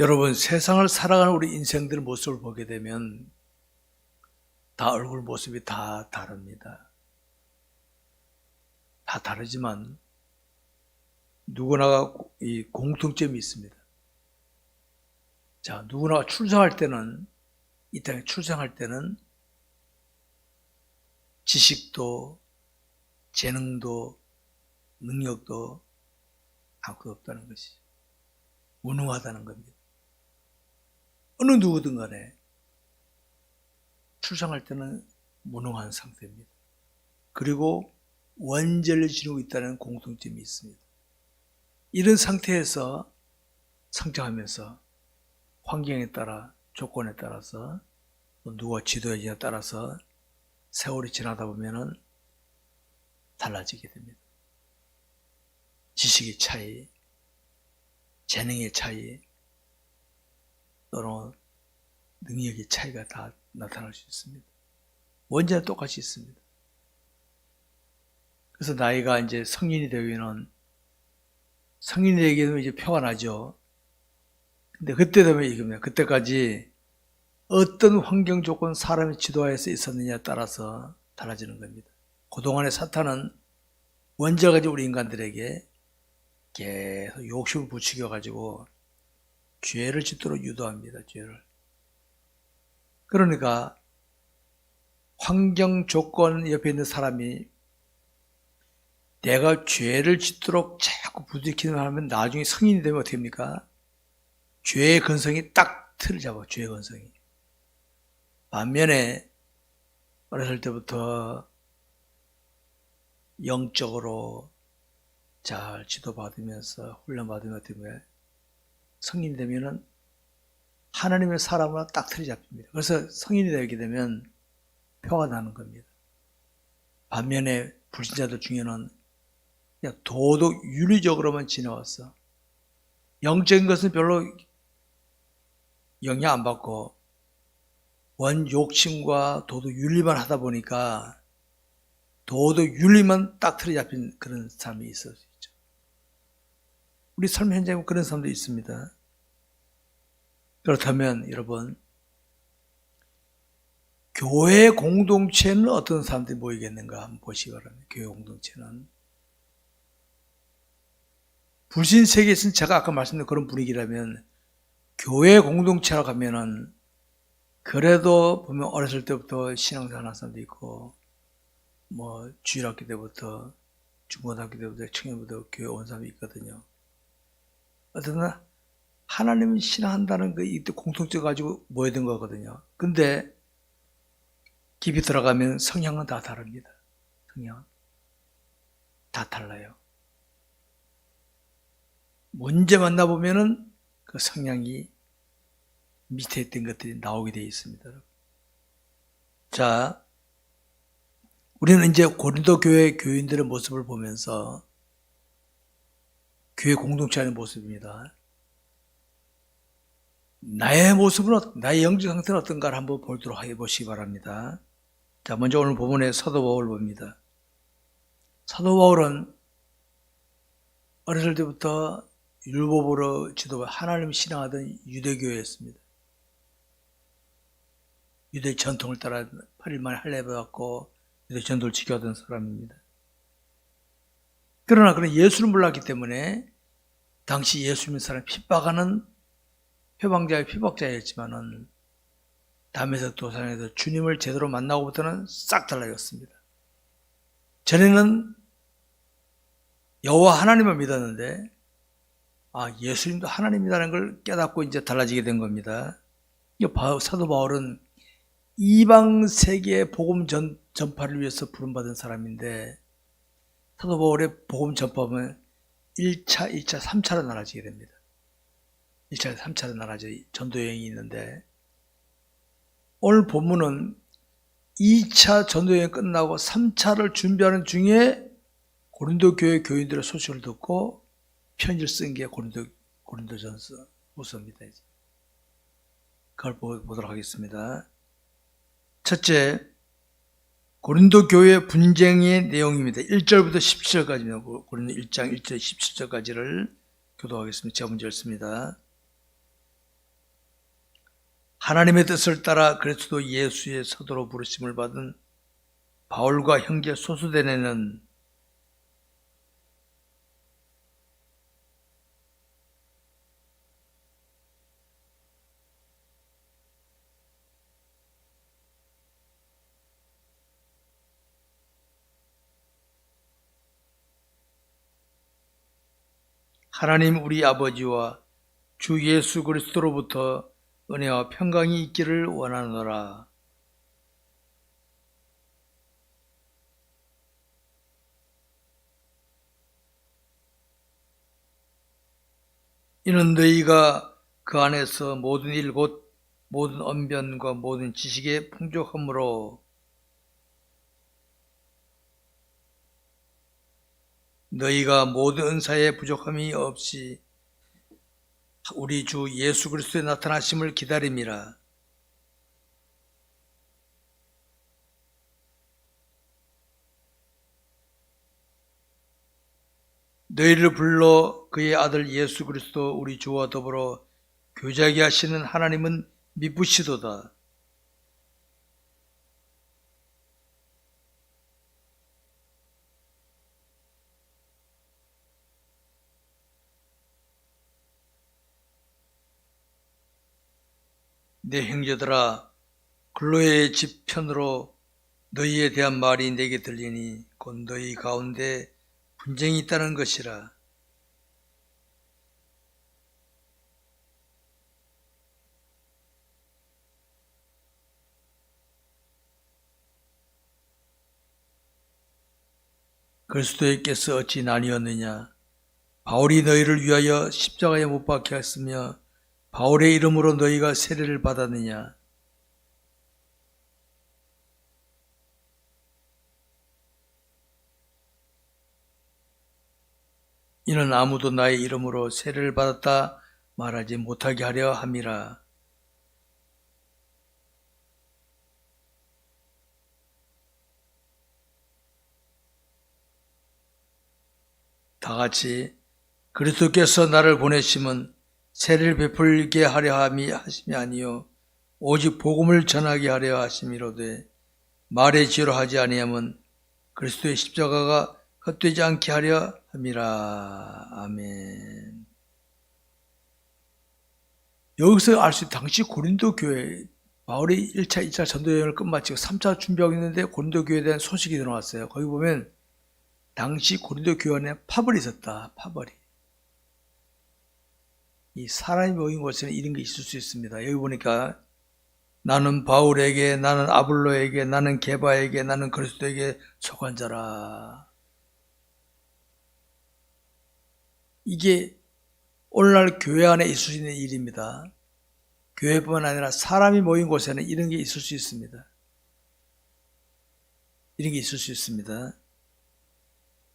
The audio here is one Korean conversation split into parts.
여러분, 세상을 살아가는 우리 인생들 모습을 보게 되면 다 얼굴 모습이 다 다릅니다. 다 다르지만 누구나가 이 공통점이 있습니다. 자, 누구나가 출생할 때는, 이 땅에 출생할 때는 지식도 재능도 능력도 아무것도 없다는 것이죠. 무능하다는 겁니다. 어느 누구든 간에 출생할 때는 무능한 상태입니다. 그리고 원죄를 지니고 있다는 공통점이 있습니다. 이런 상태에서 성장하면서 환경에 따라, 조건에 따라서, 누가 지도해지냐에 따라서 세월이 지나다 보면은 달라지게 됩니다. 지식의 차이, 재능의 차이, 또는 능력의 차이가 다 나타날 수 있습니다. 원죄는 똑같이 있습니다. 그래서 나이가 이제 성인이 되면, 성인이 되게 되면 이제 표가 나죠. 근데 그때 되면 이겁니다. 그때까지 어떤 환경 조건, 사람의 지도하에서 있었느냐에 따라서 달라지는 겁니다. 그동안에 사탄은 원죄를 가지고 우리 인간들에게 계속 욕심을 부추겨가지고 죄를 짓도록 유도합니다. 죄를. 그러니까 환경 조건 옆에 있는 사람이 내가 죄를 짓도록 자꾸 부추기는 하면 나중에 성인이 되면 어떻게 합니까? 죄의 근성이 딱 틀을 잡아. 죄의 근성이. 반면에 어렸을 때부터 영적으로 잘 지도받으면서 훈련받으면 어떻게 성인이 되면은 하나님의 사람으로 딱 틀이 잡힙니다. 그래서 성인이 되게 되면 표가 나는 겁니다. 반면에 불신자들 중에는 그냥 도덕 윤리적으로만 지나왔어. 영적인 것은 별로 영향 안 받고 원 욕심과 도덕 윤리만 하다 보니까 도덕 윤리만 딱 틀이 잡힌 그런 사람이 있을 수 있죠. 우리 삶 현장에 그런 사람도 있습니다. 그렇다면 여러분, 교회 공동체는 어떤 사람들이 모이겠는가 한번 보시기 바랍니다. 교회 공동체는 불신 세계에서는 제가 아까 말씀드린 그런 분위기라면 교회 공동체라고 하면은 그래도 보면 어렸을 때부터 신앙생활 하는 사람도 있고 뭐 주일학교 때부터 중고등학교 때부터 청년부터 교회 온 사람이 있거든요. 어쨌든 하나님을 신앙한다는 그 이때 공통점 가지고 모여든 거거든요. 근데 깊이 들어가면 성향은 다 다릅니다. 성향 다 달라요. 문제 만나보면은 그 성향이 밑에 있던 것들이 나오게 되어 있습니다. 자, 우리는 이제 고린도 교회 교인들의 모습을 보면서 교회 공동체의 모습입니다. 나의 모습은, 나의 영적 상태는 어떤가를 한번 보도록 해보시기 바랍니다. 자, 먼저 오늘 본문의 사도 바울을 봅니다. 사도 바울은 어렸을 때부터 율법으로 지도가 하나님을 신앙하던 유대교회였습니다. 유대 전통을 따라 8일 만에 할례 받았고 유대 전통을 지켜하던 사람입니다. 그러나 그는 예수를 몰랐기 때문에 당시 예수 믿는 사람을 핍박하는 회방자의 핍박자였지만은 담에서 도산에서 주님을 제대로 만나고부터는 싹 달라졌습니다. 전에는 여호와 하나님을 믿었는데 예수님도 하나님이라는 걸 깨닫고 이제 달라지게 된 겁니다. 사도 바울은 이방 세계의 복음 전파를 위해서 부름받은 사람인데 사도 바울의 복음 전파는 1차, 2차, 3차로 나눠지게 됩니다. 1차, 3차로 나눠져 전도 여행이 있는데 오늘 본문은 2차 전도 여행 끝나고 3차를 준비하는 중에 고린도 교회 교인들의 소식을 듣고 편지를 쓴 게 고린도전서 후서입니다. 그걸 보도록 하겠습니다. 첫째, 고린도 교회 분쟁의 내용입니다. 1절부터 17절까지입니다. 고린도 1장 1절 17절까지를 교도하겠습니다. 제가 먼저 읽습니다. 하나님의 뜻을 따라 그리스도 예수의 사도로 부르심을 받은 바울과 형제 소수대네는 하나님 우리 아버지와 주 예수 그리스도로부터 은혜와 평강이 있기를 원하노라. 이는 너희가 그 안에서 모든 일 곧 모든 언변과 모든 지식의 풍족함으로 너희가 모든 은사에 부족함이 없이 우리 주 예수 그리스도의 나타나심을 기다림이라. 너희를 불러 그의 아들 예수 그리스도 우리 주와 더불어 교제하게 하시는 하나님은 미쁘시도다. 내 형제들아, 글로의 집 편으로 너희에 대한 말이 내게 들리니 곧 너희 가운데 분쟁이 있다는 것이라. 그리스도께서 어찌 나뉘었느냐? 바울이 너희를 위하여 십자가에 못 박혀 했으며 바울의 이름으로 너희가 세례를 받았느냐? 이는 아무도 나의 이름으로 세례를 받았다 말하지 못하게 하려 함이라. 다 같이 그리스도께서 나를 보내심은 세례를 베풀게 하려 하심이 아니요 오직 복음을 전하게 하려 하심이로되 말의 지혜로 하지 아니하면 그리스도의 십자가가 헛되지 않게 하려 함이라. 아멘. 여기서 알 수 있는 당시 고린도 교회, 바울이 1차, 2차 전도여행을 끝마치고 3차 준비하고 있는데 고린도 교회에 대한 소식이 들어왔어요. 거기 보면 당시 고린도 교회 안에 파벌이 있었다. 파벌이. 이 사람이 모인 곳에는 이런 게 있을 수 있습니다. 여기 보니까 나는 바울에게, 나는 아볼로에게, 나는 게바에게, 나는 그리스도에게 속한 자라. 이게 오늘날 교회 안에 있을 수 있는 일입니다. 교회뿐만 아니라 사람이 모인 곳에는 이런 게 있을 수 있습니다. 이런 게 있을 수 있습니다.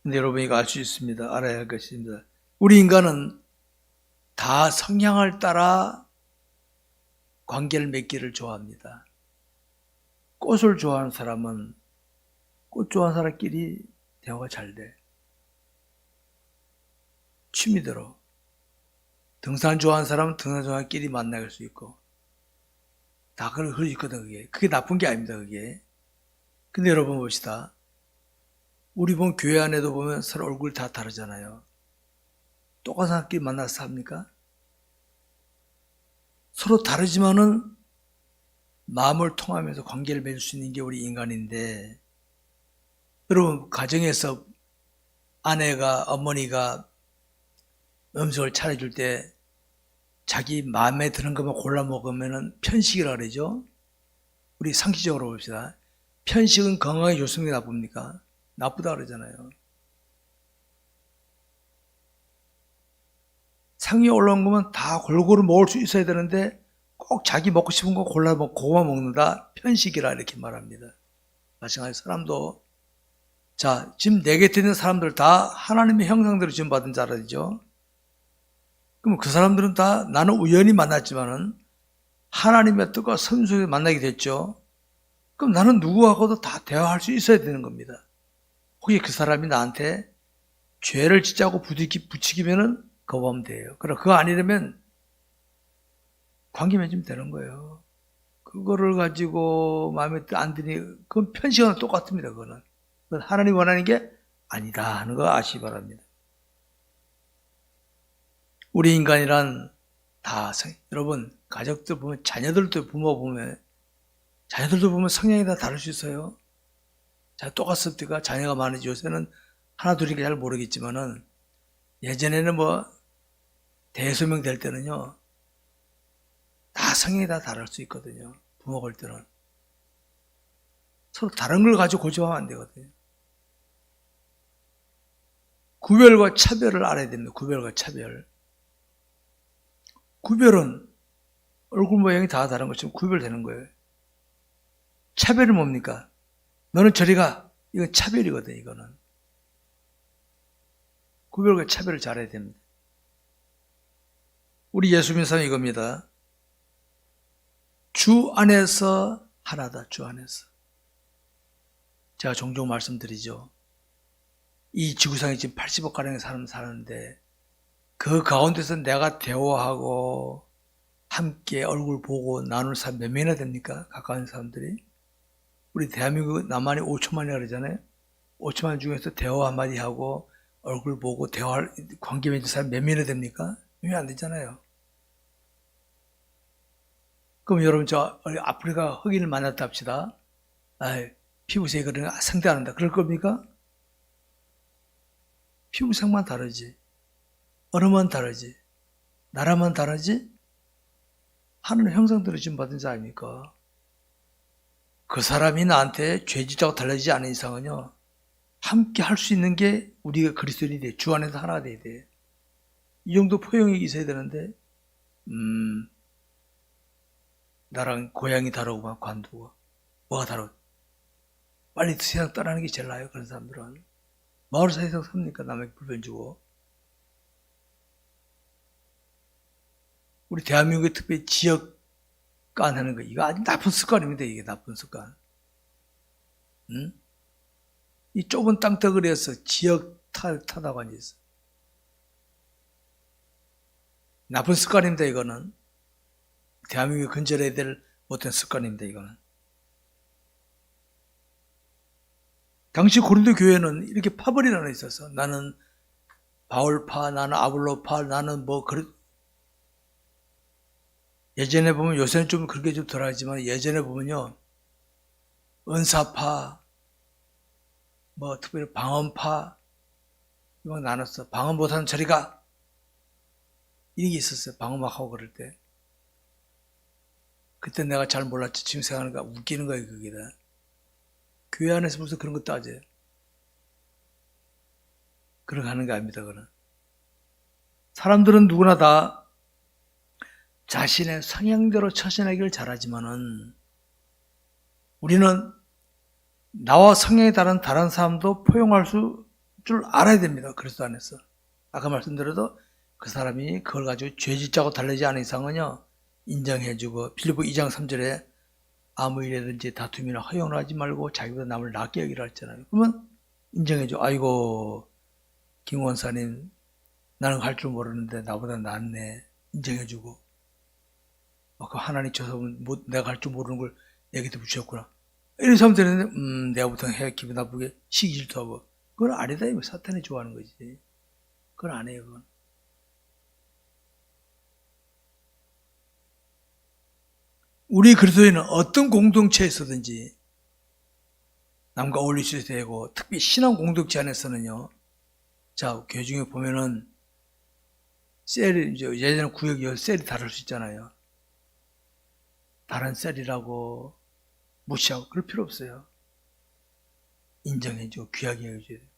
근데 여러분 이거 알 수 있습니다. 알아야 할 것입니다. 우리 인간은 다 성향을 따라 관계를 맺기를 좋아합니다. 꽃을 좋아하는 사람은 꽃 좋아하는 사람끼리 대화가 잘 돼. 취미대로. 등산 좋아하는 사람은 등산 좋아하는 사람끼리 만날 수 있고. 다 그럴 수 있거든, 그게. 그게 나쁜 게 아닙니다, 그게. 근데 여러분 봅시다. 우리 교회 안에도 보면 서로 얼굴 다 다르잖아요. 똑같은 사람끼리 만나서 합니까? 서로 다르지만은 마음을 통하면서 관계를 맺을 수 있는 게 우리 인간인데, 여러분 가정에서 아내가, 어머니가 음식을 차려줄 때 자기 마음에 드는 것만 골라 먹으면 편식이라 그러죠. 우리 상식적으로 봅시다. 편식은 건강에 좋습니까, 나쁩니까? 나쁘다 그러잖아요. 상위에 올라온 거면 다 골고루 먹을 수 있어야 되는데 꼭 자기 먹고 싶은 거 골라 먹고 그거만 먹는다. 편식이라 이렇게 말합니다. 마찬가지로 사람도 자, 지금 내 곁에 있는 사람들 다 하나님의 형상대로 지금 받은 자라죠. 그럼 그 사람들은 다 나는 우연히 만났지만은 하나님의 뜻과 선수에 만나게 됐죠. 그럼 나는 누구하고도 다 대화할 수 있어야 되는 겁니다. 혹시 그 사람이 나한테 죄를 짓자고 부추기면은 거부하면 돼요. 그럼 그거 아니라면 관계 맺으면 되는 거예요. 그거를 가지고 마음에 안 드니, 그건 편식은 똑같습니다. 그거는. 그건 하나님 원하는 게 아니다 하는 거 아시기 바랍니다. 우리 인간이란 다, 여러분, 가족들 보면, 자녀들도 부모 보면, 자녀들도 보면 성향이 다 다를 수 있어요. 자, 똑같을 때가 자녀가 많으지. 요새는 하나, 둘이니까 잘 모르겠지만은, 예전에는 뭐, 대소명 될 때는요, 다 성향이 다 다를 수 있거든요. 부모가 올 때는. 서로 다른 걸 가지고 고집하면 안 되거든요. 구별과 차별을 알아야 됩니다. 구별과 차별. 구별은 얼굴 모양이 다 다른 것처럼 구별되는 거예요. 차별은 뭡니까? 너는 저리 가. 이건 차별이거든, 이거는. 구별과 차별을 잘해야 됩니다. 우리 예수 믿는 사람은 이겁니다. 주 안에서 하나다, 주 안에서. 제가 종종 말씀드리죠. 이 지구상에 지금 80억가량의 사람 사는데, 그 가운데서 내가 대화하고, 함께 얼굴 보고 나눌 사람 몇 명이나 됩니까? 가까운 사람들이. 우리 대한민국 남한이 5천만이라 그러잖아요. 5천만 중에서 대화 한마디 하고 얼굴 보고 대화할 관계 맺은 사람 몇 명이나 됩니까? 몇 명 안 되잖아요. 그럼 여러분 저 아프리카 흑인을 만났다 합시다. 피부색이 그러니 상대 안 한다. 그럴 겁니까? 피부색만 다르지. 언어만 다르지. 나라만 다르지. 하는 형상들을 지금 받은 자 아닙니까? 그 사람이 나한테 죄짓자고 달라지지 않은 이상은요, 함께 할 수 있는 게 우리가 그리스도인이 돼. 주 안에서 하나가 돼야 돼. 이 정도 포용이 있어야 되는데, 나랑 고향이 다르고, 관두고, 뭐가 다르고, 빨리 세상 떠나는 게 제일 나아요, 그런 사람들은. 마을 사회에서 삽니까? 남에게 불변 주고. 우리 대한민국의 특별히 지역 간하는 거, 이거 아주 나쁜 습관입니다, 이게 나쁜 습관. 응? 이 좁은 땅덩어리에서 지역 타다고 앉아있어. 나쁜 습관입니다, 이거는. 대한민국에 근절해야 될 못한 습관입니다, 이거는. 당시 고린도 교회는 이렇게 파벌이 나눠 있어서 나는 바울파, 나는 아볼로파, 나는 뭐 예전에 보면 요새는 좀 그렇게 좀 덜하지만 예전에 보면요, 은사파, 뭐 특별히 방언파 이거 나눴어. 방언 못하는 저리 가. 이런 게 있었어요. 방언 막 하고 그럴 때. 그때 내가 잘 몰랐지. 지금 생각하니까 웃기는 거예요, 그게 다. 교회 안에서 무슨 그런 거 따져요. 그렇게 하는 게 아닙니다, 그건. 사람들은 누구나 다 자신의 성향대로 처신하기를 잘하지만은 우리는 나와 성향이 다른 사람도 포용할 줄 알아야 됩니다. 그리스도 안에서. 아까 말씀드려도 그 사람이 그걸 가지고 죄짓자고 달라지지 않은 이상은요, 인정해주고, 빌립보 2장 3절에 아무 일이든지 다툼이나 허용을 하지 말고 자기보다 남을 낫게 여기라 했잖아요. 그러면 인정해줘. 아이고, 김 원사님, 나는 할 줄 모르는데 나보다 낫네. 인정해주고. 그 하나님 줘서 내가 할 줄 모르는 걸 내게도 붙였구나. 이런 사람들은 내가 보통 해 기분 나쁘게 시기 질투하고. 그건 아니다. 이거 사탄이 좋아하는 거지. 그건 아니에요. 그건. 우리 그리스도인은 어떤 공동체에서든지 남과 어울릴 수 있어야 되고, 특히 신앙 공동체 안에서는요, 자, 교회 중에 보면은 셀이, 이제 예전에 구역이 셀이 다를 수 있잖아요. 다른 셀이라고 무시하고 그럴 필요 없어요. 인정해주고 귀하게 해줘야 돼요.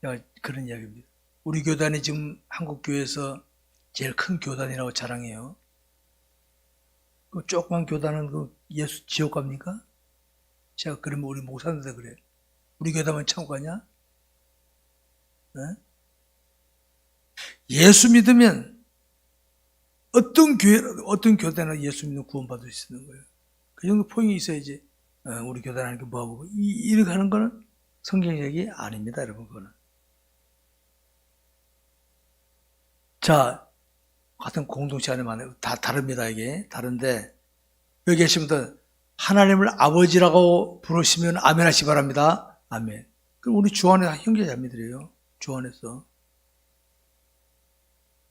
제가 그런 이야기입니다. 우리 교단이 지금 한국 교회에서 제일 큰 교단이라고 자랑해요. 그 조그만 교단은 그 예수 지옥 갑니까? 제가 그러면 우리 목사님들 그래. 우리 교단만 참고 가냐? 네? 예수 믿으면 어떤 교단이나 예수 믿는 구원받을 수 있는 거예요. 그 정도 포용이 있어야지. 우리 교단 하는 게 뭐하고 이렇게 하는 거는 성경적이 아닙니다, 여러분. 그거는. 자, 같은 공동체 안에 많아요. 다 다릅니다, 이게. 다른데 여기 계신 분들 하나님을 아버지라고 부르시면 아멘 하시 바랍니다. 아멘. 그럼 우리 주 안에 형제 자매들이에요. 주 안에서.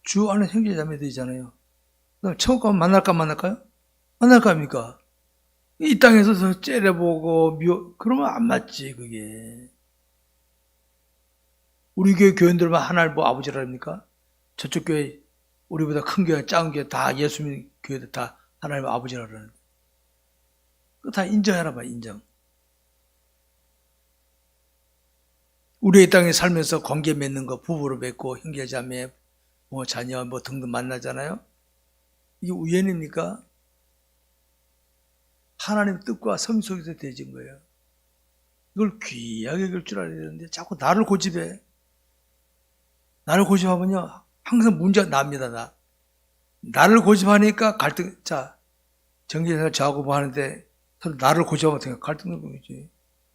주 안에 형제 자매들이잖아요. 그럼 천국 가면 만날까 말까요? 만날 거 아닙니까? 이 땅에서 째려보고 그러면 안 맞지 그게. 우리 교회 교인들만 하나님 뭐 아버지라 합니까? 저쪽 교회 우리보다 큰 교회 작은 교회 다 예수 믿는 교회들 다 하나님 아버지라 그러는데 그거 다 인정해라 봐. 인정. 우리 이 땅에 살면서 관계 맺는 거 부부로 맺고 형제 자매 뭐 자녀 뭐 등등 만나잖아요. 이게 우연입니까? 하나님 뜻과 성 속에서 되어진 거예요. 이걸 귀하게 여길 줄 알아야 되는데 자꾸 나를 고집해. 나를 고집하면요 항상 문제가 납니다. 나를 고집하니까 갈등. 자, 정기에서 저하고 뭐 하는데 서로 나를 고집하면 어떻게 갈등이 보이지.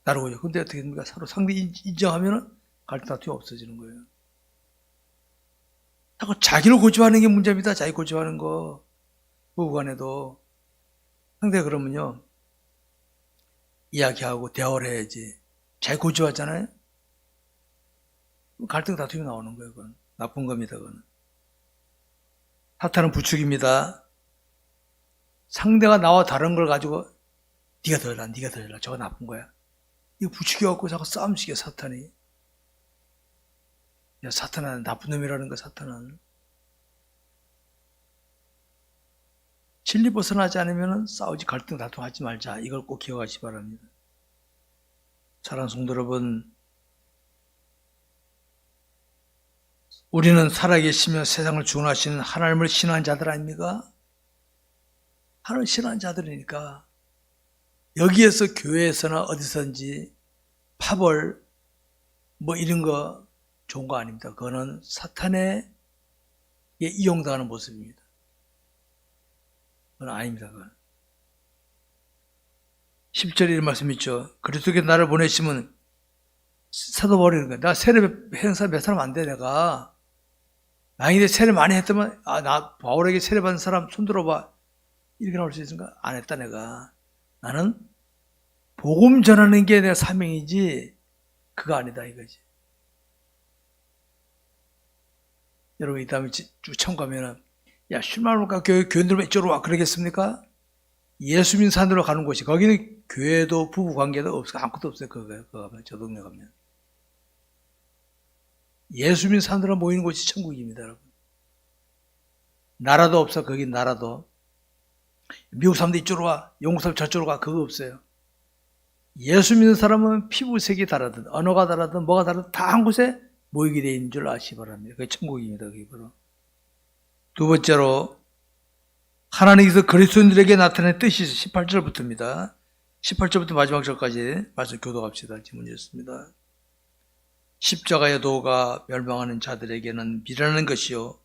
나를 고집. 근데 어떻게 됩니까? 서로 상대 인정하면은 갈등 다툼이 없어지는 거예요. 자꾸 자기를 고집하는 게 문제입니다. 자기 고집하는 거. 부부간에도. 상대가 그러면요 이야기하고 대화를 해야지. 자기 고집하잖아요. 갈등 다툼이 나오는 거예요. 그건 나쁜 겁니다. 그건. 사탄은 부축입니다. 상대가 나와 다른 걸 가지고 네가 더 잘라, 네가 더 잘라, 저거 나쁜 거야. 이거 부추겨갖고 자꾸 싸움시켜 사탄이. 야, 사탄은 나쁜 놈이라는 거. 사탄은 진리 벗어나지 않으면 싸우지 갈등 다툼하지 말자. 이걸 꼭 기억하시기 바랍니다. 사랑하는 성도 여러분, 우리는 살아계시며 세상을 주관하시는 하나님을 신뢰한 자들 아닙니까? 하나님을 신뢰한 자들이니까 여기에서 교회에서나 어디선지 파벌 뭐 이런 거 좋은 거 아닙니다. 그거는 사탄에 이용당하는 모습입니다. 그건 아닙니다. 그건. 10절에 이런 말씀 있죠. 그리스도께 나를 보내시면 사도 바울이 거야. 나 세례 행사 몇 사람 안 돼. 내가 만약에 세례 많이 했다면 나 바울에게 세례 받은 사람 손 들어봐. 이렇게 나올 수 있을까? 안 했다 내가. 나는 복음 전하는 게 내 사명이지 그거 아니다 이거지. 여러분 이 다음에 쭉 참고하면은 야 쉴만 올까 교인들 이쪽으로 와 그러겠습니까? 예수 믿는 산으로 가는 곳이 거기는 교회도 부부 관계도 없어 아무것도 없어요. 그거 저 동네 가면 예수 믿는 산으로 모이는 곳이 천국입니다. 여러분. 나라도 없어. 거기 나라도 미국 사람들 이쪽으로 와 영국 사람 저쪽으로 가 그거 없어요. 예수 믿는 사람은 피부색이 다르든 언어가 다르든 뭐가 다르든 다 한 곳에 모이게 되어 있는 줄 아시기 바랍니다. 그게 천국입니다. 그게 바로. 두 번째로 하나님께서 그리스도인들에게 나타낸 뜻이 18절부터입니다. 18절부터 마지막 절까지 말씀 교독합시다. 질문이었습니다. 십자가의 도가 멸망하는 자들에게는 미련한 것이요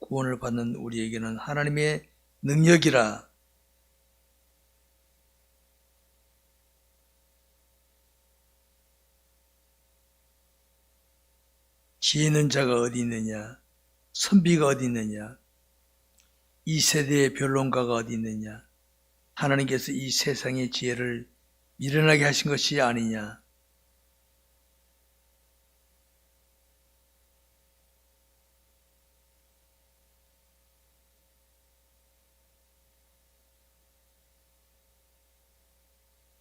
구원을 받는 우리에게는 하나님의 능력이라. 지혜 있는 자가 어디 있느냐? 선비가 어디 있느냐? 이 세대의 변론가가 어디 있느냐? 하나님께서 이 세상의 지혜를 미련하게 하신 것이 아니냐?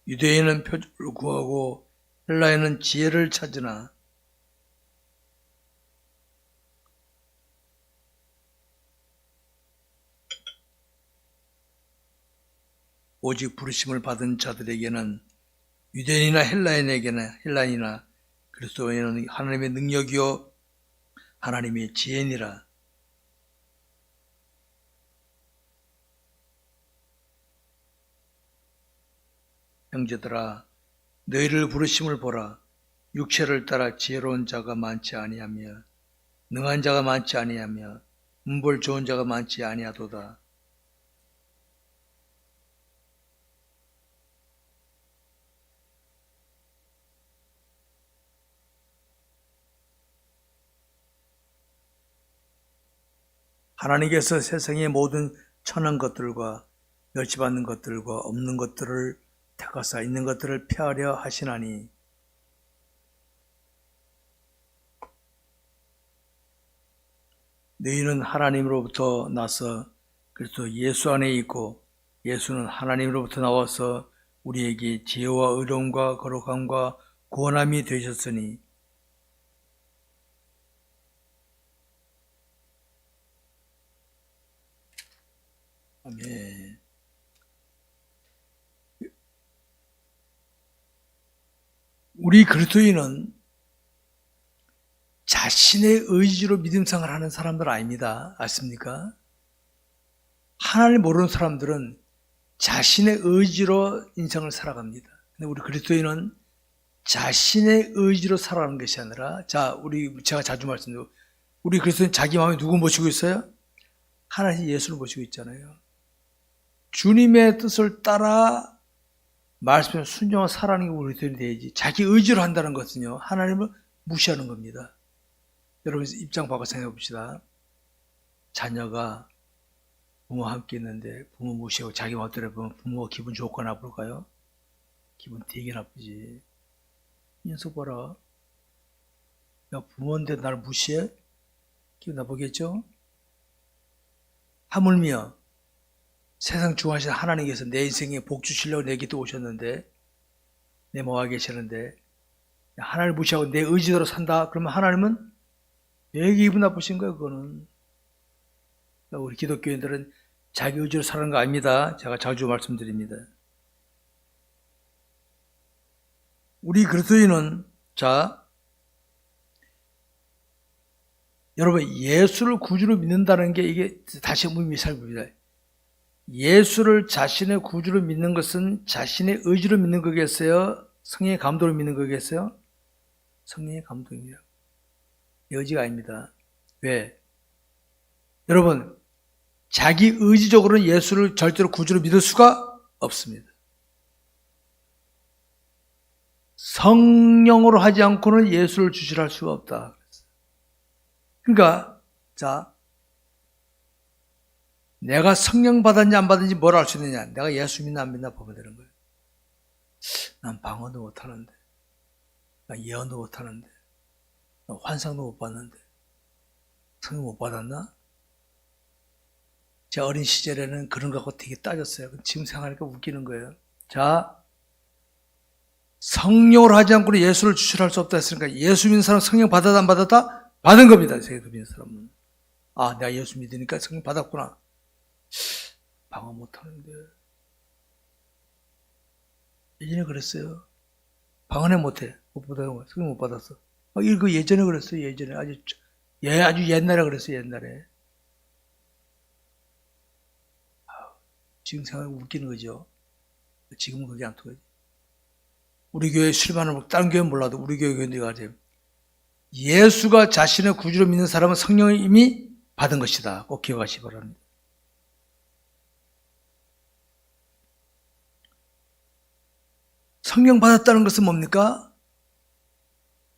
유대인은 표적을 구하고 헬라인은 지혜를 찾으나 오직 부르심을 받은 자들에게는 유대인이나 헬라인이나 그리스도인은 하나님의 능력이요 하나님의 지혜니라. 형제들아 너희를 부르심을 보라. 육체를 따라 지혜로운 자가 많지 아니하며 능한 자가 많지 아니하며 문벌 좋은 자가 많지 아니하도다. 하나님께서 세상의 모든 천한 것들과 멸치받는 것들과 없는 것들을 택하사 있는 것들을 폐하려 하시나니 너희는 하나님으로부터 나서 그리스도 예수 안에 있고 예수는 하나님으로부터 나와서 우리에게 지혜와 의로움과 거룩함과 구원함이 되셨으니 아멘. 우리 그리스도인은 자신의 의지로 믿음생활을 하는 사람들 아닙니다. 아십니까? 하나님 모르는 사람들은 자신의 의지로 인생을 살아갑니다. 근데 우리 그리스도인은 자신의 의지로 살아가는 것이 아니라, 제가 자주 말씀드리고, 우리 그리스도인 자기 마음에 누구 모시고 있어요? 하나님 예수를 모시고 있잖아요. 주님의 뜻을 따라 말씀에 순종하고 살아가는 게 우리 그리스도인이 되야지. 자기 의지로 한다는 것은요, 하나님을 무시하는 겁니다. 여러분 입장 바꿔 생각해 봅시다. 자녀가 부모와 함께 있는데 부모 무시하고 자기 마음대로 보면 부모가 기분 좋거나 나쁠까요? 기분 되게 나쁘지. 이 녀석 봐라. 야, 부모인데 나를 무시해? 기분 나쁘겠죠? 하물며 세상 중하신 하나님께서 내 인생에 복 주시려고 내 곁에 오셨는데 내 모아 계시는데 하나님을 무시하고 내 의지대로 산다? 그러면 하나님은 되게 기분 나쁘신 거예요. 그거는. 우리 기독교인들은 자기 의지로 사는 거 아닙니다. 제가 자주 말씀드립니다. 우리 그리스도인은 여러분 예수를 구주로 믿는다는 게 이게 다시 한번 미살입니다. 예수를 자신의 구주로 믿는 것은 자신의 의지로 믿는 거겠어요? 성령의 감동으로 믿는 거겠어요? 성령의 감동입니다. 의지가 아닙니다. 왜? 여러분 자기 의지적으로는 예수를 절대로 구주로 믿을 수가 없습니다. 성령으로 하지 않고는 예수를 주시할 수가 없다. 그러니까 내가 성령 받았는지 안 받았는지 뭘 알 수 있느냐? 내가 예수 믿나 안 믿나 보면 되는 거예요. 난 방언도 못하는데, 난 예언도 못하는데, 난 환상도 못 받는데 성령 못 받았나? 제 어린 시절에는 그런 거 갖고 되게 따졌어요. 지금 생각하니까 웃기는 거예요. 성령으로 하지 않고는 예수를 주시할 수 없다 했으니까 예수 믿는 사람 성령 받았다 안 받았다? 받은 겁니다. 예수 믿는 사람은. 아, 내가 예수 믿으니까 성령 받았구나. 방언 못하는데. 예전에 그랬어요. 방언에 못해. 못 받아요. 성령 못 받았어. 이거 예전에 그랬어요. 예전에. 아주 옛날에 그랬어요. 옛날에. 지금 생각하면 웃기는 거죠. 지금은 그게 안 통하지. 우리 교회 실만을 다른 교회는 몰라도 우리 교회 교인들이 가세요. 예수가 자신의 구주로 믿는 사람은 성령을 이미 받은 것이다. 꼭 기억하시기 바랍니다. 성령 받았다는 것은 뭡니까?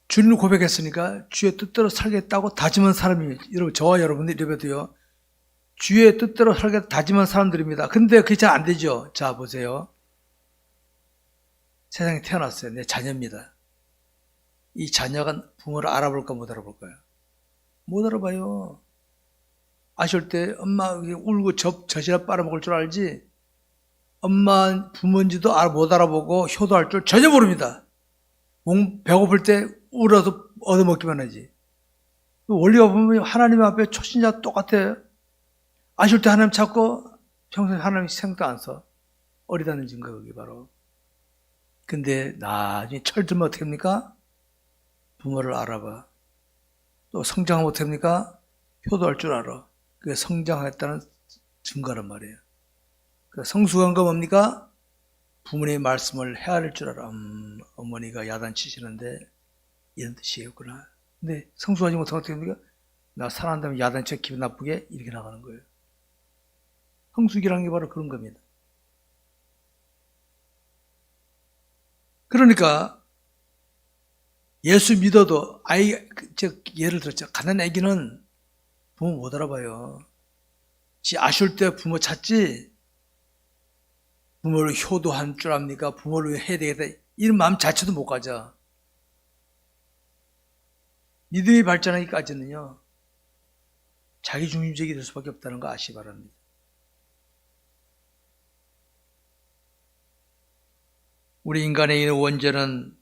주님을 고백했으니까 주의 뜻대로 살겠다고 다짐한 사람이, 여러분, 저와 여러분들 이래봬도요, 주의 뜻대로 살겠다 다짐한 사람들입니다. 근데 그게 잘 안 되죠. 자, 보세요. 세상에 태어났어요. 내 자녀입니다. 이 자녀가 부모를 알아볼까 못 알아볼까요? 못 알아봐요. 아실 때 엄마 울고 젖이나 빨아먹을 줄 알지, 엄마 부모인지도 못 알아보고 효도할 줄 전혀 모릅니다. 배고플 때 울어서 얻어먹기만 하지. 원리가 보면 하나님 앞에 초신자 똑같아요. 아실 때 하나님 찾고 평소에 하나님 생각도 안 써. 어리다는 증거, 그게 바로. 근데 나중에 철들면 어떻게 합니까? 부모를 알아봐. 또 성장하면 어떻게 합니까? 효도할 줄 알아. 그게 성장했다는 증거란 말이에요. 성숙한 거 뭡니까? 부모님의 말씀을 헤아릴 줄 알아. 어머니가 야단치시는데 이런 뜻이겠구나. 근데 성숙하지 못하면 어떻게 합니까? 나 살아난다면 야단치가 기분 나쁘게 이렇게 나가는 거예요. 성숙이라는 게 바로 그런 겁니다. 그러니까 예수 믿어도 예를 들었죠. 가난 애기는 부모 못 알아봐요. 지 아실 때 부모 찾지, 부모를 효도한 줄 압니까? 부모를 해야 되겠다. 이런 마음 자체도 못 가져. 믿음이 발전하기까지는요, 자기 중심적이 될 수밖에 없다는 거 아시기 바랍니다. 우리 인간의 이 원죄는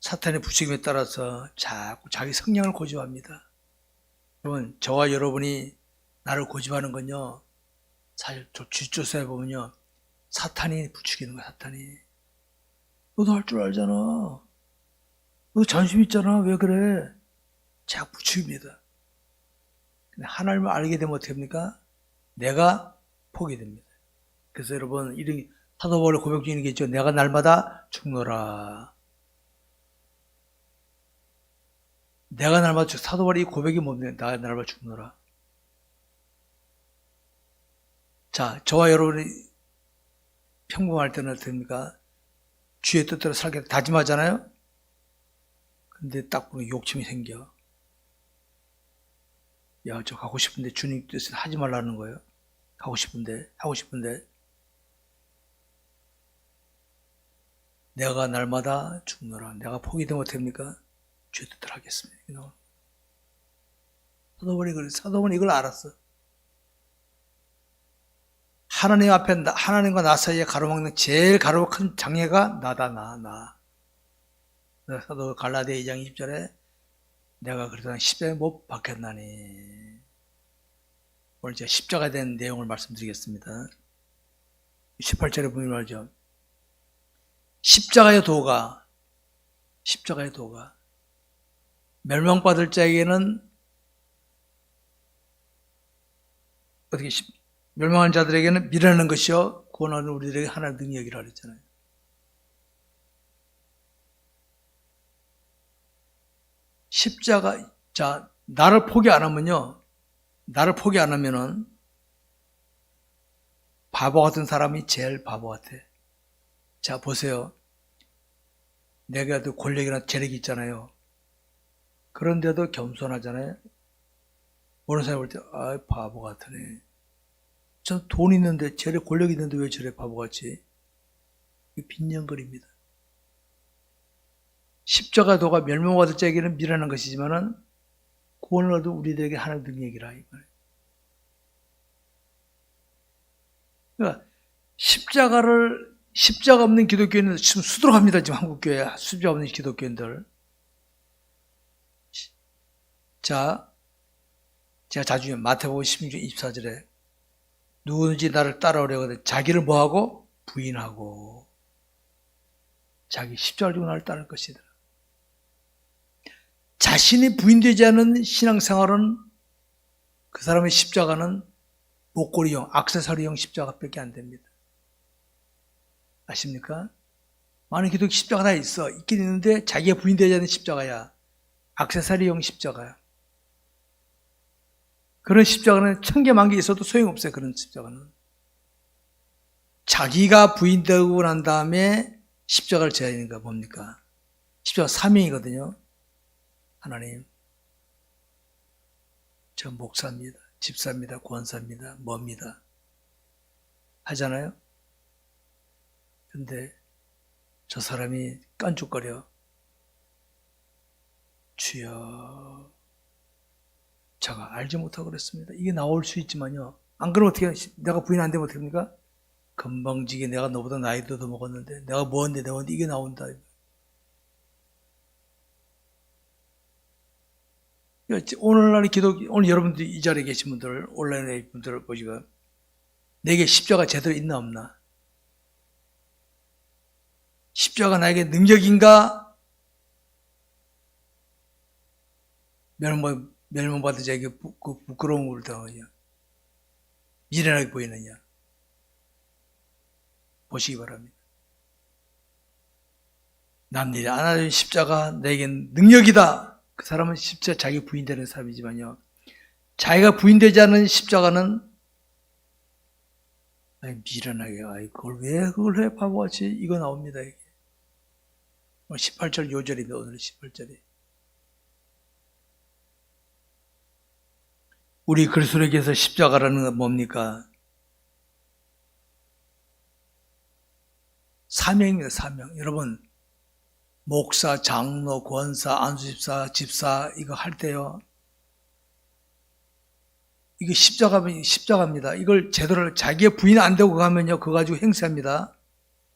사탄의 부추김에 따라서 자꾸 자기 성량을 고집합니다. 여러분, 저와 여러분이 나를 고집하는 건요, 사실 뒷조사해 보면요, 사탄이 부추기는 거야, 사탄이. 너도 할 줄 알잖아. 너 자존심 있잖아. 왜 그래? 자꾸 부추깁니다. 근데 하나님을 알게 되면 어떻게 합니까? 내가 포기 됩니다. 그래서 여러분, 이런 사도 바울의 고백 중에 있죠. 내가 날마다 죽노라. 내가 날마다 사도 바울의 이 고백이 뭡니까? 내가 날마다 죽노라. 자, 저와 여러분이 평범할 때는 어떻습니까? 주의 뜻대로 살게 다짐하잖아요? 근데 딱 보면 욕심이 생겨. 야, 저 가고 싶은데 주님 뜻은 하지 말라는 거예요. 하고 싶은데. 내가 날마다 죽노라. 내가 포기되면 어떻게 합니까? 주의 뜻대로 하겠습니다. 사도바울이 이걸 알았어. 하나님 앞에, 하나님과 나 사이에 가로막는 제일 가로 큰 장애가 나다, 나. 사도 갈라디아 2장 20절에 내가 그래서 십자가에 못 박혔나니. 오늘 제가 십자가에 대한 내용을 말씀드리겠습니다. 18절에 보면 말이죠. 십자가의 도가 멸망받을 자에게는 어떻게 멸망한 자들에게는 미라는 것이요 구원하는 우리들에게 하나의 능력이라 그랬잖아요. 십자가, 자, 나를 포기 안 하면은 바보 같은 사람이 제일 바보 같아. 자, 보세요. 내가 또 권력이나 재력이 있잖아요. 그런데도 겸손하잖아요. 모르는 사람이 볼 때, 아, 바보 같으네. 저 돈 있는데, 재력, 권력 있는데 왜 저래 바보같이? 이게 빈년거리입니다. 십자가 도가 멸망받을 자에게는 미련한 것이지만은 구원을 얻은 우리들에게 하나의 능력이라 이 말이에요. 그러니까 십자가 없는 기독교인은 지금 수두룩합니다. 지금 한국교회 십자가 없는 기독교인들. 자, 제가 자주 마태복음 16장 24절에 누구든지 나를 따라오려거든 자기를 뭐하고? 부인하고 자기 십자가를 지고 나를 따를 것이다. 자신이 부인되지 않은 신앙생활은 그 사람의 십자가는 목걸이용, 액세서리용 십자가밖에 안 됩니다. 아십니까? 많은 기독교 십자가 다 있긴 있는데 자기가 부인되지 않는 십자가야. 액세서리용 십자가야. 그런 십자가는 1000개, 10,000개 있어도 소용없어요. 그런 십자가는. 자기가 부인되고 난 다음에 십자가를 져야 되는 거 뭡니까? 십자가 사명이거든요. 하나님, 저 목사입니다. 집사입니다. 권사입니다. 뭡니다. 하잖아요. 근데 저 사람이 깐죽거려. 주여, 제가 알지 못하고 그랬습니다. 이게 나올 수 있지만요. 안 그러면 어떻게, 내가 부인 안 되면 어떻게 합니까? 금방지게 내가 너보다 나이도 더 먹었는데, 내가 뭐한데, 이게 나온다. 오늘날 오늘 여러분들 이 자리에 계신 분들, 온라인에 분들을 보시고, 내게 십자가 제대로 있나 없나? 십자가 나에게 능력인가? 멸망받은 자에게 부끄러움을 당하냐? 미련하게 보이느냐? 보시기 바랍니다. 남들이 안아준 십자가 내겐 능력이다. 그 사람은 십자가 자기 부인되는 사람이지만요. 자기가 부인되지 않은 십자가는 미련하게 그걸 해 바보같이 이거 나옵니다. 이게 18절 요절인데 오늘 18절이 우리 그리스도에게서 십자가라는 건 뭡니까? 사명입니다. 사명. 여러분, 목사, 장로, 권사, 안수집사, 집사 이거 할 때요. 이게 십자가입니다. 이걸 제대로 자기의 부인 안 되고 가면요, 그거 가지고 행세합니다.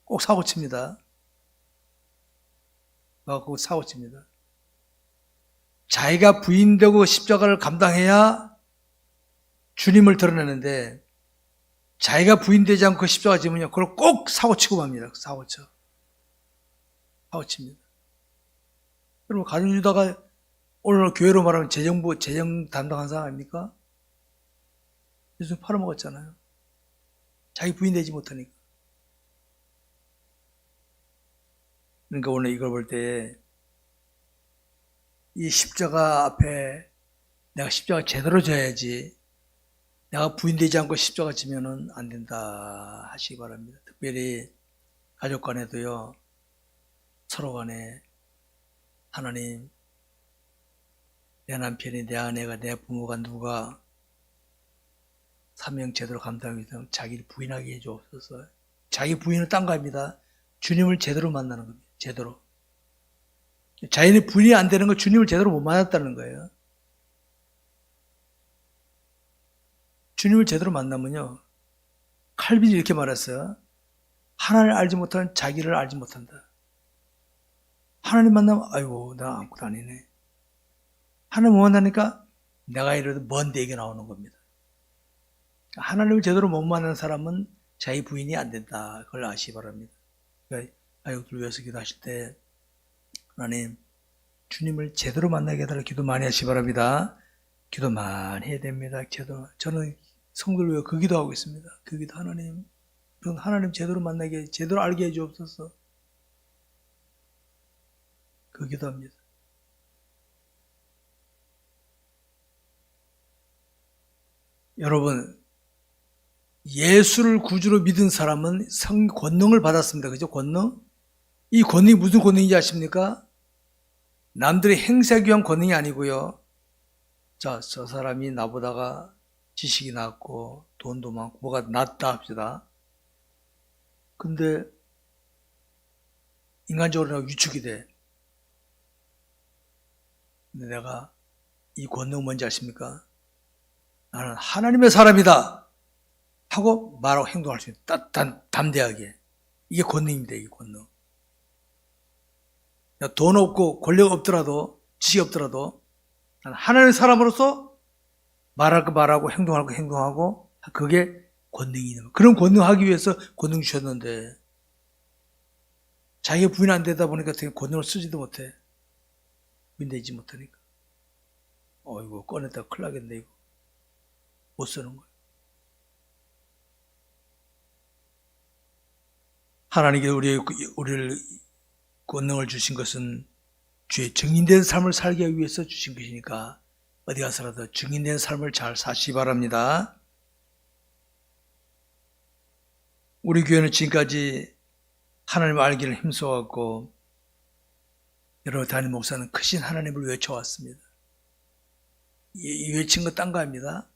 꼭 사고 칩니다. 그거 사고 칩니다. 자기가 부인되고 십자가를 감당해야 주님을 드러내는데, 자기가 부인되지 않고 십자가 지면요, 그걸 꼭 사고치고 맙니다. 사고칩니다. 여러분, 가룟유다가 오늘 교회로 말하면 재정 담당한 사람 아닙니까? 예수 팔아먹었잖아요. 자기 부인 되지 못하니까. 그러니까 오늘 이걸 볼 때, 이 십자가 앞에 내가 십자가 제대로 져야지, 내가 부인되지 않고 십자가 지면은 안 된다 하시기 바랍니다. 특별히 가족 간에도요, 서로 간에 하나님, 내 남편이, 내 아내가, 내 부모가 누가 사명 제대로 감당하기 위해서 자기를 부인하게 해주옵소서. 자기 부인은 딴 겁니다. 주님을 제대로 만나는 겁니다. 제대로. 자인의 부인이 안 되는 건 주님을 제대로 못 만났다는 거예요. 주님을 제대로 만나면요, 칼빈이 이렇게 말했어요. 하나님을 알지 못하는 자기를 알지 못한다. 하나님 만나면 아이고 나 아무것도 아니네. 하나님 못 만나니까 내가 이래도 먼 얘기가 나오는 겁니다. 하나님을 제대로 못 만나는 사람은 자기 부인이 안 된다. 그걸 아시기 바랍니다. 그러니까 가족들 위해서 기도하실 때 하나님 주님을 제대로 만나게 해달라고 기도 많이 하시기 바랍니다. 기도 많이 해야 됩니다. 저는 성도를 위해 그 기도하고 있습니다. 그 기도 하나님 제대로 만나게 제대로 알게 해주옵소서. 그 기도합니다. 여러분, 예수를 구주로 믿은 사람은 권능을 받았습니다. 그죠? 권능? 이 권능이 무슨 권능인지 아십니까? 남들이 행세하기 위한 권능이 아니고요. 자, 저 사람이 나보다가 지식이 낮고 돈도 많고 뭐가 낫다 합시다. 근데 인간적으로 내가 위축이 돼. 근데 내가 이 권능 뭔지 아십니까? 나는 하나님의 사람이다 하고 말하고 행동할 수 있다. 담대하게. 이게 권능입니다. 이게 권능. 돈 없고 권력 없더라도 지식이 없더라도 나는 하나님의 사람으로서 말할 거 말하고 행동할 거 행동하고 그게 권능이 있는 거예요. 그런 권능하기 위해서 권능 주셨는데 자기가 부인 안 되다 보니까 권능을 쓰지도 못해. 부인되지 못하니까. 이거 꺼냈다가 큰일 나겠네 이거. 못 쓰는 거예요. 하나님께 우리를 권능을 주신 것은 주의 증인된 삶을 살게 하기 위해서 주신 것이니까 어디 가서라도 증인된 삶을 잘 사시기 바랍니다. 우리 교회는 지금까지 하나님을 알기를 힘써왔고 여러 담임 목사는 크신 하나님을 외쳐왔습니다. 이 외친 거 딴 거 아닙니다.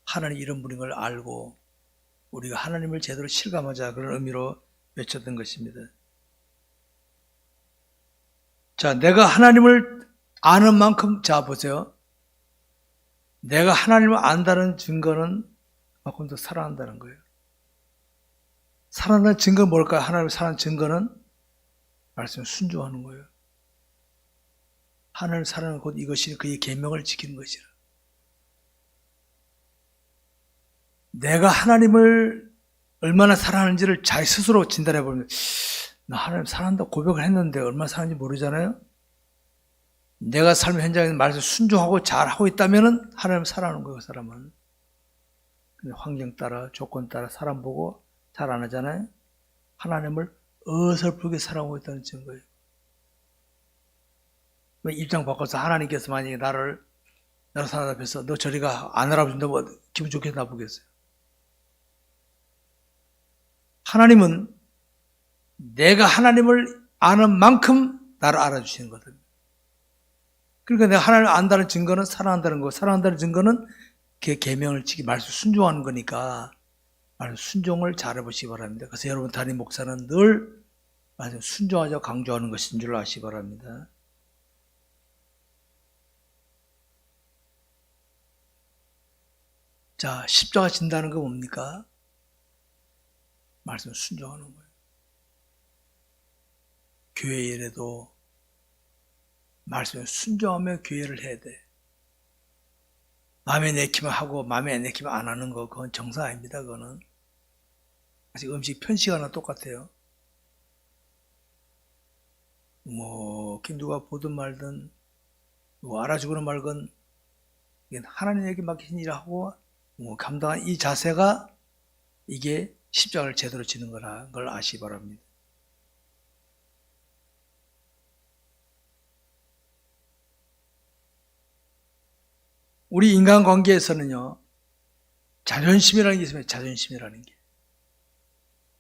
하나님 이런 분인 걸 알고 우리가 하나님을 제대로 실감하자 그런 의미로 외쳤던 것입니다. 자, 내가 하나님을 아는 만큼, 자, 보세요. 내가 하나님을 안다는 증거는 그만큼 더 사랑한다는 거예요. 사랑하는 증거는 뭘까요? 하나님을 사랑하는 증거는 말씀 순종하는 거예요. 하나님을 사랑하는 곧 이것이 그의 계명을 지키는 것이라. 내가 하나님을 얼마나 사랑하는지를 자기 스스로 진단해 보면 나 하나님 사랑한다 고백을 했는데 얼마나 사랑하는지 모르잖아요. 내가 삶의 현장에서 말해서 순종하고 잘하고 있다면 하나님 사랑하는 거예요. 그 사람은. 근데 환경 따라 조건 따라 사람 보고 잘 안 하잖아요. 하나님을 어설프게 사랑하고 있다는 증거예요. 입장 바꿔서 하나님께서 만약에 나를 사람 앞에서 너 저리가 안 알아준다고 뭐 기분 좋게 나쁘겠어요. 하나님은 내가 하나님을 아는 만큼 나를 알아주시는 거거든요. 그러니까 내가 하나님을 안다는 증거는 사랑한다는 거, 사랑한다는 증거는 그 계명을 지키 말씀 순종하는 거니까 순종을 잘해보시기 바랍니다. 그래서 여러분 담임 목사는 늘 순종하자 강조하는 것인 줄 아시기 바랍니다. 자, 십자가 진다는 거 뭡니까? 말씀 순종하는 거예요. 교회 일에도 말씀에 순종하며 교회를 해야 돼. 마음에 내키면 하고 마음에 안 내키면 안 하는 거 그건 정상 아닙니다. 그거는 아직 음식 편식하나 똑같아요. 뭐 누가 보든 말든 누가 알아주거나 말건 하나님에게 맡기신 일을 하고 감당한 이 자세가 이게 십자가를 제대로 지는 거라는 걸 아시기 바랍니다. 우리 인간관계에서는요, 자존심이라는 게 있습니다. 자존심이라는 게.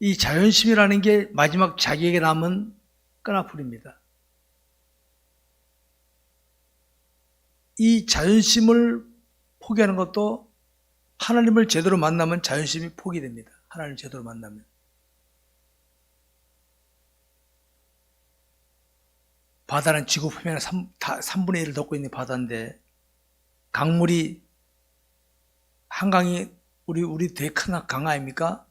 이 자존심이라는 게 마지막 자기에게 남은 끈아풀입니다. 이 자존심을 포기하는 것도 하나님을 제대로 만나면 자존심이 포기됩니다. 하나님을 제대로 만나면. 바다는 지구 표면의 3분의 1을 덮고 있는 바다인데 강물이 한강이 우리 되게 큰 강 아닙니까?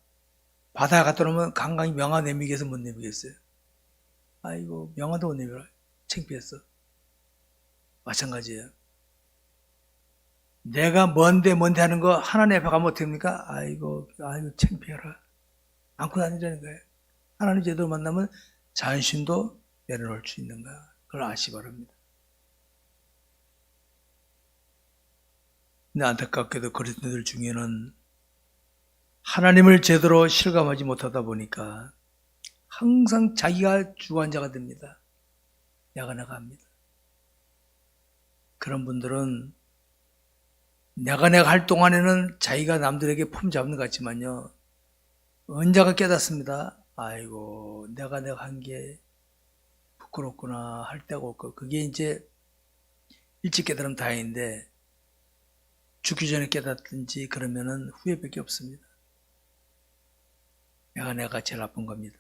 바다에 갖다 놓으면 강강이 명화 내미겠어 못 내미겠어요? 아이고 명화도 못 내밀어. 창피했어. 마찬가지예요. 내가 뭔데 하는 거 하나님 앞에 가면 어떡합니까? 아이고 창피해라. 안고 다니자는 거예요. 하나님 제대로 만나면 자존심도 내려놓을 수 있는가. 그걸 아시기 바랍니다. 근데 안타깝게도 그리스도인들 중에는 하나님을 제대로 실감하지 못하다 보니까 항상 자기가 주관자가 됩니다. 내가 합니다. 그런 분들은 내가 할 동안에는 자기가 남들에게 폼 잡는 것 같지만요. 언제가 깨닫습니다. 아이고 내가 한 게 부끄럽구나 할 때가 없고 그게 이제 일찍 깨달으면 다행인데 죽기 전에 깨닫든지 그러면은 후회밖에 없습니다. 내가 제일 나쁜 겁니다.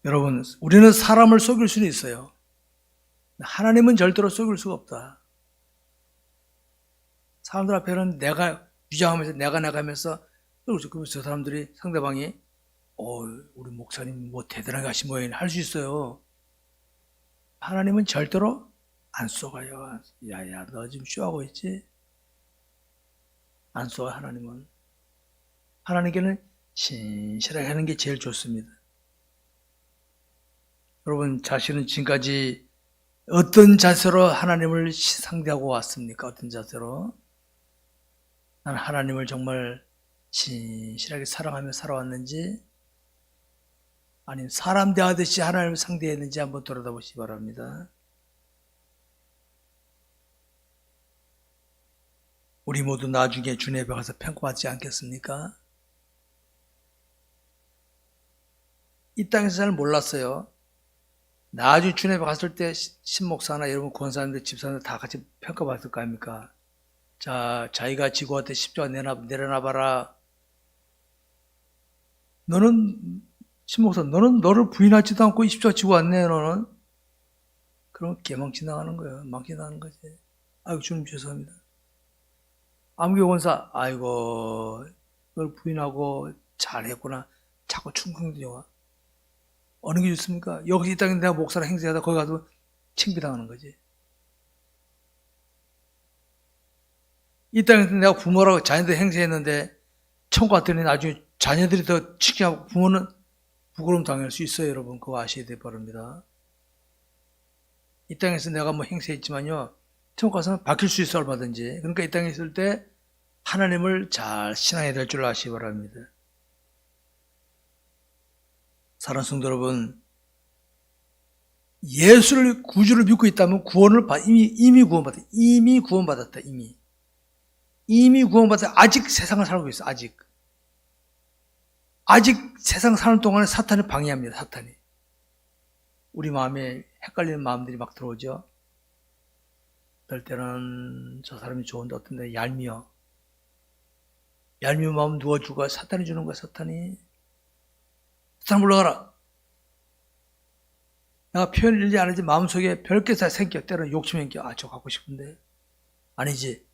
여러분, 우리는 사람을 속일 수는 있어요. 하나님은 절대로 속일 수가 없다. 사람들 앞에는 내가 주장하면서 내가 하면서 그래서 저 사람들이 상대방이 우리 목사님 뭐 대단하게 하신 모양이네 할 수 있어요. 하나님은 절대로 안 속아요. 야야 너 지금 쇼하고 있지? 안 속아요. 하나님은. 하나님께는 신실하게 하는 게 제일 좋습니다. 여러분 자신은 지금까지 어떤 자세로 하나님을 상대하고 왔습니까? 어떤 자세로? 난 하나님을 정말 신실하게 사랑하며 살아왔는지 아니면 사람 대하듯이 하나님을 상대했는지 한번 돌아다보시기 바랍니다. 우리 모두 나중에 주님 앞에 가서 평가받지 않겠습니까? 이 땅에서 잘 몰랐어요. 나중에 주님 앞에 갔을 때 신목사나 여러분 권사님들 집사님들 다 같이 평가받을 거 아닙니까? 자, 자기가 지구한테 십자가 내려놔봐라. 너는 신목사 너는 너를 부인하지도 않고 이 십자가 지고 왔네 너는. 그럼 개망치 나가는 거예요. 망치 나가는 거지. 아이고 주님 죄송합니다. 암교 권사 아이고 널 부인하고 잘했구나. 자꾸 충성들이 와. 어느 게 좋습니까? 여기 이 땅에 내가 목사랑 행세하다 거기 가서 창피당하는 거지. 이 땅에서 내가 부모라고 자녀들 행세했는데 천국 갔더니 나중에 자녀들이 더 칭찬하고 부모는 부끄러움 당할 수 있어요. 여러분 그거 아셔야 될 바랍니다. 이 땅에서 내가 뭐 행세했지만요 천국 가서는 바뀔 수 있어 얼마든지. 그러니까 이 땅에 있을 때 하나님을 잘 신앙해야 될 줄 아시기 바랍니다. 사랑하는 성도 여러분, 예수를 구주를 믿고 있다면 구원을 이미 구원받았다. 이미 구원받았다. 이미 구원받았다. 아직 세상을 살고 있어. 아직 세상 사는 동안에 사탄이 방해합니다. 사탄이. 우리 마음에 헷갈리는 마음들이 막 들어오죠. 어떨 때는 저 사람이 좋은데 어떤 때는 얄미워. 얄미운 마음 누가 주고 사탄이 주는 거야, 사탄이. 사탄 물러가라. 내가 표현을 일지 안 하지 마음속에 별게 다 생겨. 때로는 욕심이 생겨. 아, 저 갖고 싶은데. 아니지.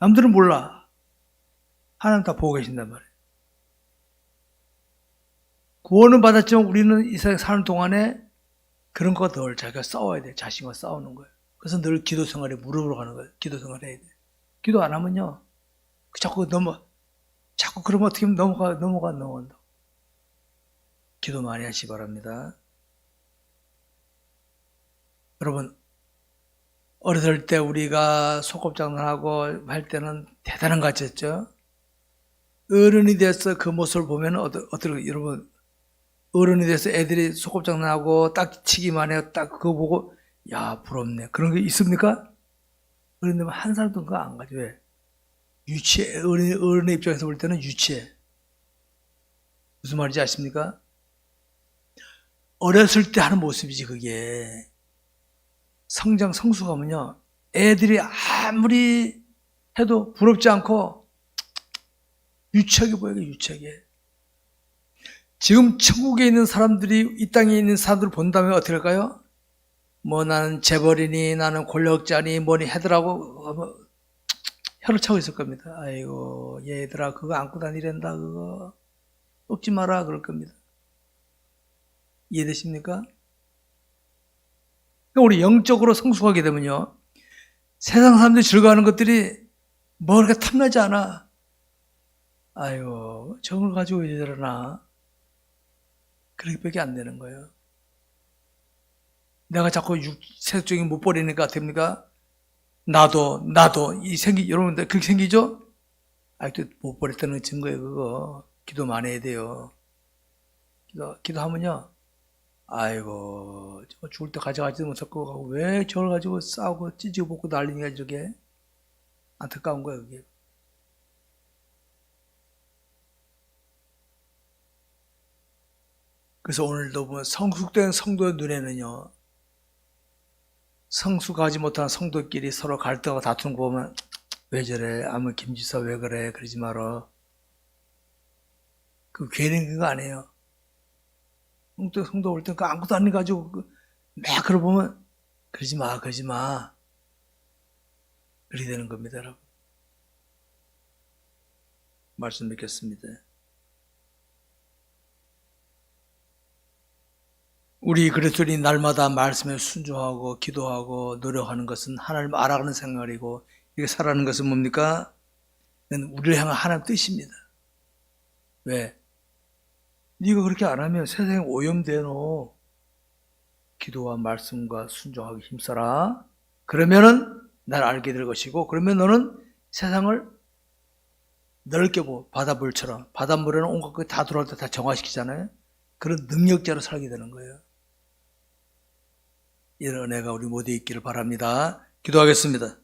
남들은 몰라. 하나님 다 보고 계신단 말이에요. 구원은 받았지만 우리는 이 세상 사는 동안에 그런 거 늘 자기가 싸워야 돼. 자신과 싸우는 거예요. 그래서 늘 기도 생활에 무릎으로 가는 거예요. 기도 생활 해야 돼. 기도 안 하면요. 자꾸 그러면 어떻게 하면 넘어간다. 기도 많이 하시기 바랍니다. 여러분, 어렸을 때 우리가 소꿉장난하고 할 때는 대단한 것 같았죠? 어른이 돼서 그 모습을 보면 어떻게, 여러분, 어른이 돼서 애들이 소꿉장난하고 딱 치기만 해요. 딱 그거 보고, 야, 부럽네. 그런 게 있습니까? 어른 되면 한 사람도 그거 안 가죠. 왜? 유치해. 어른의 입장에서 볼 때는 유치해. 무슨 말인지 아십니까? 어렸을 때 하는 모습이지, 그게. 성숙하면요. 애들이 아무리 해도 부럽지 않고 유치하게 보여요, 유치하게. 지금 천국에 있는 사람들이 이 땅에 있는 사람들을 본다면 어떻게 할까요? 뭐 나는 재벌이니 나는 권력자니 뭐니 하더라고 혀를 차고 있을 겁니다. 아이고 얘들아 그거 안고 다니란다 그거 먹지 마라 그럴 겁니다. 이해되십니까? 우리 영적으로 성숙하게 되면요. 세상 사람들이 즐거워하는 것들이 뭐 그렇게 탐나지 않아. 아이고 저걸 가지고 왜 저러나. 그렇게밖에 안 되는 거예요. 내가 자꾸 세속적인 못 버리니까 됩니까? 나도 여러분들 그렇게 생기죠? 아직도 못 버렸다는 증거예요. 그거 기도 많이 해야 돼요. 기도하면요. 아이고 저 죽을 때 가져가지도 못하고 가고 왜 저걸 가지고 싸우고 찢고 볶고 난리냐 저게 안타까운 거예요. 그게. 그래서 오늘도 보면 성숙된 성도의 눈에는요. 성숙하지 못한 성도끼리 서로 갈등하고 다투는 거 보면 왜 저래? 아무 김지서 왜 그래? 그러지 마라. 그 괜히 그거 아니에요. 성도 올 때 그 아무것도 안 가지고 막 그러 보면 그러지 마. 그렇게 되는 겁니다, 여러분. 말씀 뵙겠습니다. 우리 그리스도인이 날마다 말씀에 순종하고 기도하고 노력하는 것은 하나님을 알아가는 생활이고 이렇게 살아가는 것은 뭡니까? 우리를 향한 하나님 뜻입니다. 왜? 네가 그렇게 안 하면 세상에 오염되노. 기도와 말씀과 순종하기 힘써라. 그러면은 날 알게 될 것이고 그러면 너는 세상을 넓게 보고 바닷물처럼 바닷물에는 온갖 것 다 들어올 때 다 정화시키잖아요. 그런 능력자로 살게 되는 거예요. 이런 은혜가 우리 모두에 있기를 바랍니다. 기도하겠습니다.